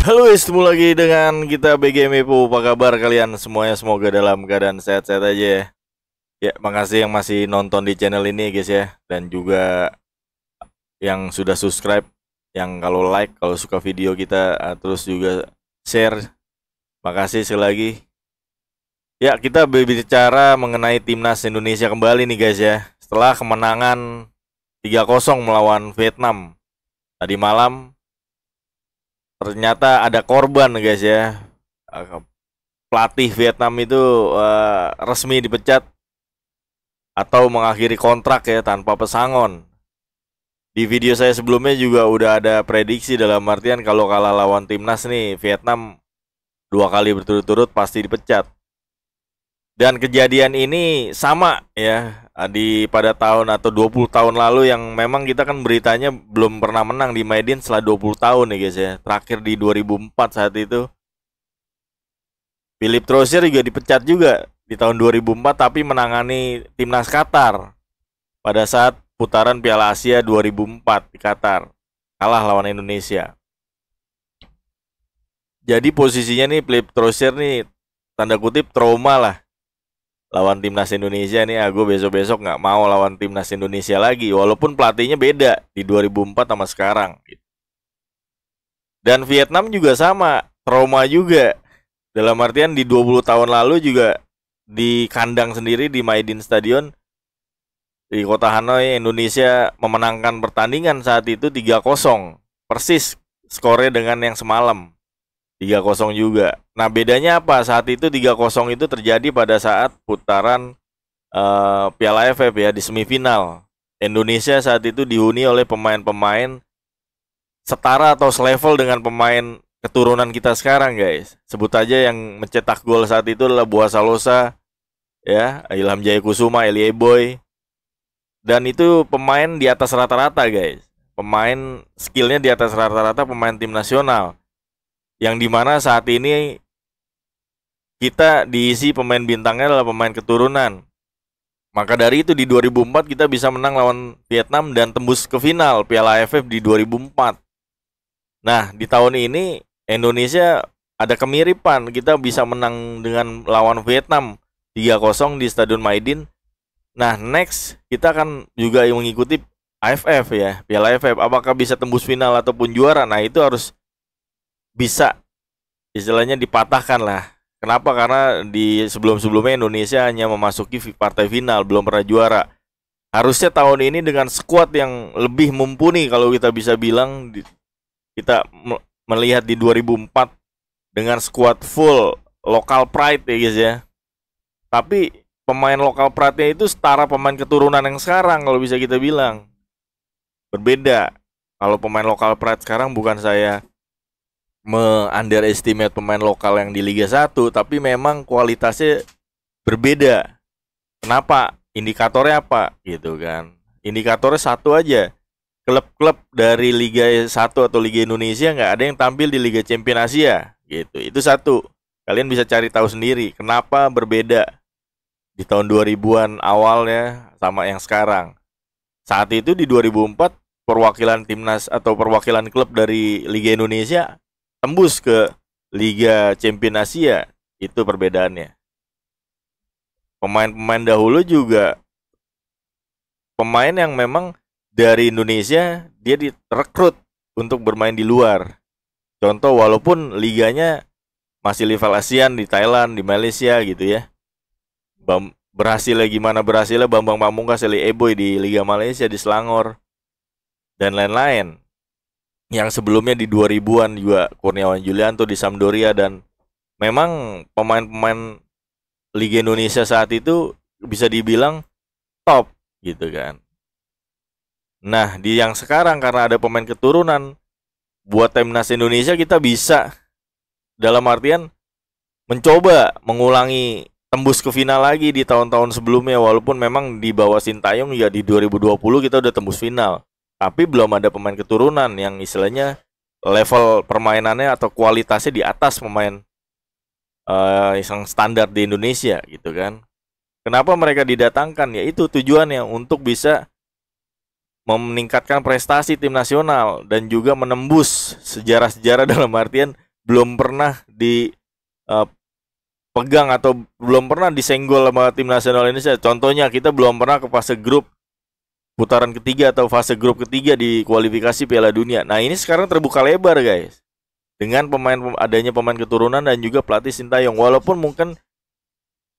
Halo guys, ketemu lagi dengan kita BGMIPU. Apa kabar kalian semuanya? Semoga dalam keadaan sehat-sehat aja ya. Ya, makasih yang masih nonton di channel ini guys ya. Dan juga yang sudah subscribe, yang kalau like, kalau suka video kita, terus juga share. Makasih sekali lagi. Ya, kita berbicara mengenai timnas Indonesia kembali nih guys ya. Setelah kemenangan 3-0 melawan Vietnam tadi malam, ternyata ada korban guys ya. Pelatih Vietnam itu resmi dipecat atau mengakhiri kontrak ya tanpa pesangon. Di video saya sebelumnya juga udah ada prediksi, dalam artian kalau kalah lawan timnas nih, Vietnam 2 kali berturut-turut pasti dipecat. Dan kejadian ini sama ya pada tahun atau 20 tahun lalu, yang memang kita kan beritanya belum pernah menang di Maiden setelah 20 tahun nih guys ya. Terakhir di 2004 saat itu. Philippe Troussier juga dipecat juga di tahun 2004, tapi menangani timnas Qatar pada saat putaran Piala Asia 2004 di Qatar. Kalah lawan Indonesia. Jadi posisinya nih Philippe Troussier nih tanda kutip trauma lah lawan timnas Indonesia nih. Gue besok-besok nggak mau lawan timnas Indonesia lagi, walaupun pelatihnya beda di 2004 sama sekarang. Dan Vietnam juga sama, trauma juga. Dalam artian di 20 tahun lalu juga di kandang sendiri di Maiden Stadion di kota Hanoi, Indonesia memenangkan pertandingan saat itu 3-0. Persis skornya dengan yang semalam. 3-0 juga. Nah, bedanya apa? Saat itu 3-0 itu terjadi pada saat putaran Piala AFF ya, di semifinal. Indonesia saat itu dihuni oleh pemain-pemain setara atau selevel dengan pemain keturunan kita sekarang, guys. Sebut aja yang mencetak gol saat itu adalah Bua Salosa, ya, Ilham Jaya Kusuma, Elie Boy. Dan itu pemain di atas rata-rata, guys. Pemain skillnya di atas rata-rata pemain tim nasional. Yang dimana saat ini kita diisi pemain bintangnya adalah pemain keturunan. Maka dari itu di 2004 kita bisa menang lawan Vietnam dan tembus ke final Piala AFF di 2004. Nah, di tahun ini Indonesia ada kemiripan, kita bisa menang dengan lawan Vietnam 3-0 di Stadion Maiden. Nah, next kita akan juga mengikuti AFF ya, Piala AFF. Apakah bisa tembus final ataupun juara? Nah, itu harus bisa istilahnya dipatahkan lah. Kenapa? Karena di sebelum-sebelumnya Indonesia hanya memasuki partai final, belum pernah juara. Harusnya tahun ini dengan skuad yang lebih mumpuni, kalau kita bisa bilang, kita melihat di 2004 dengan skuad full lokal pride ya guys ya. Tapi pemain lokal pride-nya itu setara pemain keturunan yang sekarang, kalau bisa kita bilang. Berbeda. Kalau pemain lokal pride sekarang, bukan saya underestimate pemain lokal yang di Liga 1, tapi memang kualitasnya berbeda. Kenapa? Indikatornya apa? Gitu kan. Indikatornya satu aja. Klub-klub dari Liga 1 atau Liga Indonesia nggak ada yang tampil di Liga Champions Asia. Gitu. Itu satu. Kalian bisa cari tahu sendiri kenapa berbeda di tahun 2000-an awalnya sama yang sekarang. Saat itu di 2004 perwakilan timnas atau perwakilan klub dari Liga Indonesia tembus ke Liga Champions Asia. Itu perbedaannya. Pemain-pemain dahulu juga pemain yang memang dari Indonesia, dia direkrut untuk bermain di luar. Contoh, walaupun liganya masih level ASEAN di Thailand, di Malaysia gitu ya. Berhasilnya gimana berhasilnya Bambang Pamungkas, Elie Boy di Liga Malaysia di Selangor dan lain-lain. Yang sebelumnya di 2000-an juga Kurniawan Julianto di Sampdoria. Dan memang pemain-pemain Liga Indonesia saat itu bisa dibilang top gitu kan. Nah, di yang sekarang karena ada pemain keturunan, buat timnas Indonesia kita bisa dalam artian mencoba mengulangi tembus ke final lagi di tahun-tahun sebelumnya. Walaupun memang di bawah Sintayong ya di 2020 kita udah tembus final, tapi belum ada pemain keturunan yang istilahnya level permainannya atau kualitasnya di atas pemain yang standar di Indonesia gitu kan. Kenapa mereka didatangkan? Ya itu tujuannya untuk bisa meningkatkan prestasi tim nasional dan juga menembus sejarah-sejarah dalam artian belum pernah di pegang atau belum pernah disenggol sama tim nasional Indonesia. Contohnya kita belum pernah ke fase grup putaran ketiga atau fase grup ketiga di kualifikasi Piala Dunia. Nah, ini sekarang terbuka lebar, guys. Dengan adanya pemain keturunan dan juga pelatih Sintayong. Walaupun mungkin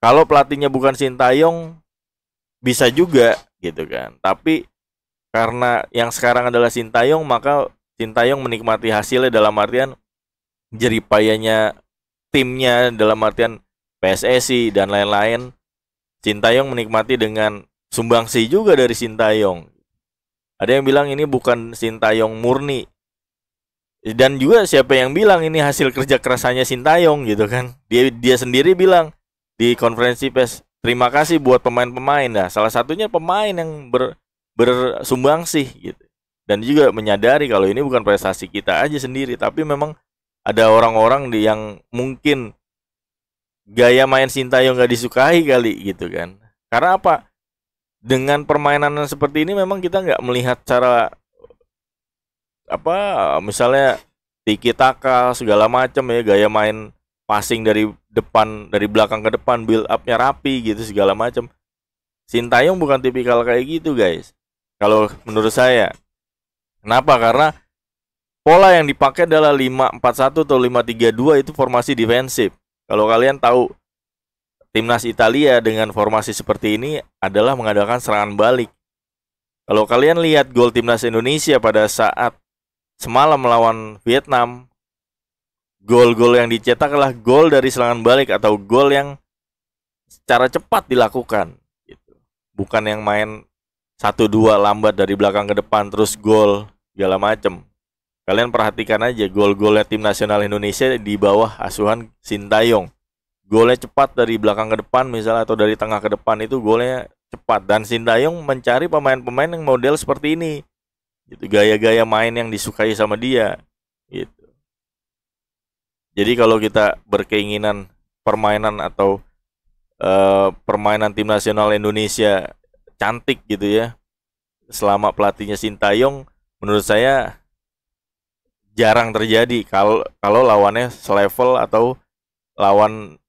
kalau pelatihnya bukan Sintayong bisa juga gitu kan. Tapi karena yang sekarang adalah Sintayong, maka Sintayong menikmati hasilnya dalam artian jeripayanya timnya, dalam artian PSSI dan lain-lain. Sintayong menikmati dengan sumbangsi juga dari Sintayong. Ada yang bilang ini bukan Sintayong murni. Dan juga siapa yang bilang ini hasil kerja kerasanya Sintayong gitu kan. Dia sendiri bilang di konferensi pers, terima kasih buat pemain-pemain. Nah, salah satunya pemain yang bersumbangsi gitu. Dan juga menyadari kalau ini bukan prestasi kita aja sendiri, tapi memang ada orang-orang yang mungkin gaya main Sintayong gak disukai kali gitu kan. Karena apa? Dengan permainan seperti ini memang kita nggak melihat cara apa, misalnya tiki taka segala macam ya, gaya main passing dari depan, dari belakang ke depan, build up-nya rapi gitu segala macam. Sintayong bukan tipikal kayak gitu, guys. Kalau menurut saya. Kenapa? Karena pola yang dipakai adalah 5-4-1 atau 5-3-2, itu formasi defensif. Kalau kalian tahu timnas Italia dengan formasi seperti ini adalah mengadakan serangan balik. Kalau kalian lihat gol timnas Indonesia pada saat semalam melawan Vietnam, gol-gol yang dicetak adalah gol dari serangan balik atau gol yang secara cepat dilakukan gitu. Bukan yang main 1-2 lambat dari belakang ke depan terus gol segala macem. Kalian perhatikan aja gol-golnya tim nasional Indonesia di bawah asuhan Sintayong. Golnya cepat dari belakang ke depan misalnya, atau dari tengah ke depan, itu golnya cepat. Dan Sintayong mencari pemain-pemain yang model seperti ini gitu, gaya-gaya main yang disukai sama dia gitu. Jadi kalau kita berkeinginan permainan atau permainan tim nasional Indonesia cantik gitu ya, selama pelatihnya Sintayong, menurut saya jarang terjadi kalau lawannya selevel atau lawan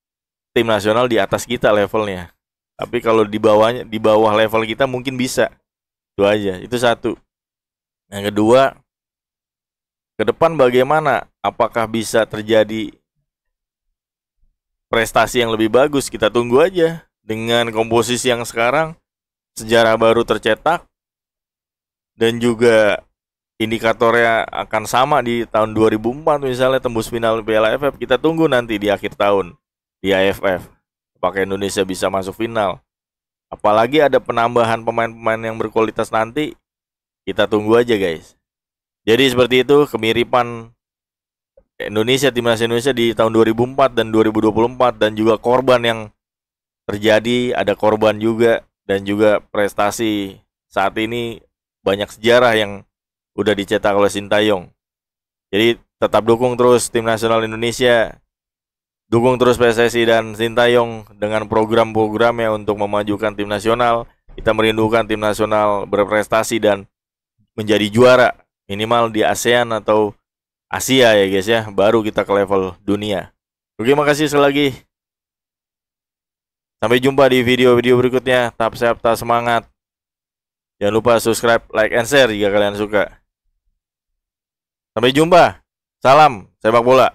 tim nasional di atas kita levelnya. Tapi kalau di bawah level kita mungkin bisa. Itu aja, itu satu. Yang kedua, ke depan bagaimana? Apakah bisa terjadi prestasi yang lebih bagus? Kita tunggu aja. Dengan komposisi yang sekarang, sejarah baru tercetak, dan juga indikatornya akan sama di tahun 2004 misalnya tembus final Piala AFF. Kita tunggu nanti di akhir tahun di AFF apakah Indonesia bisa masuk final. Apalagi ada penambahan pemain-pemain yang berkualitas nanti, kita tunggu aja, guys. Jadi seperti itu kemiripan Indonesia, timnas Indonesia di tahun 2004 dan 2024, dan juga korban yang terjadi, ada korban juga, dan juga prestasi saat ini banyak sejarah yang udah dicetak oleh Sintayong. Jadi tetap dukung terus tim nasional Indonesia, dukung terus PSSI dan Sintayong dengan program-programnya untuk memajukan tim nasional. Kita merindukan tim nasional berprestasi dan menjadi juara minimal di ASEAN atau Asia ya guys ya, baru kita ke level dunia. Terima kasih sekali lagi. Sampai jumpa di video-video berikutnya. Tetap sehat, tetap semangat. Jangan lupa subscribe, like, and share jika kalian suka. Sampai jumpa. Salam sepak bola.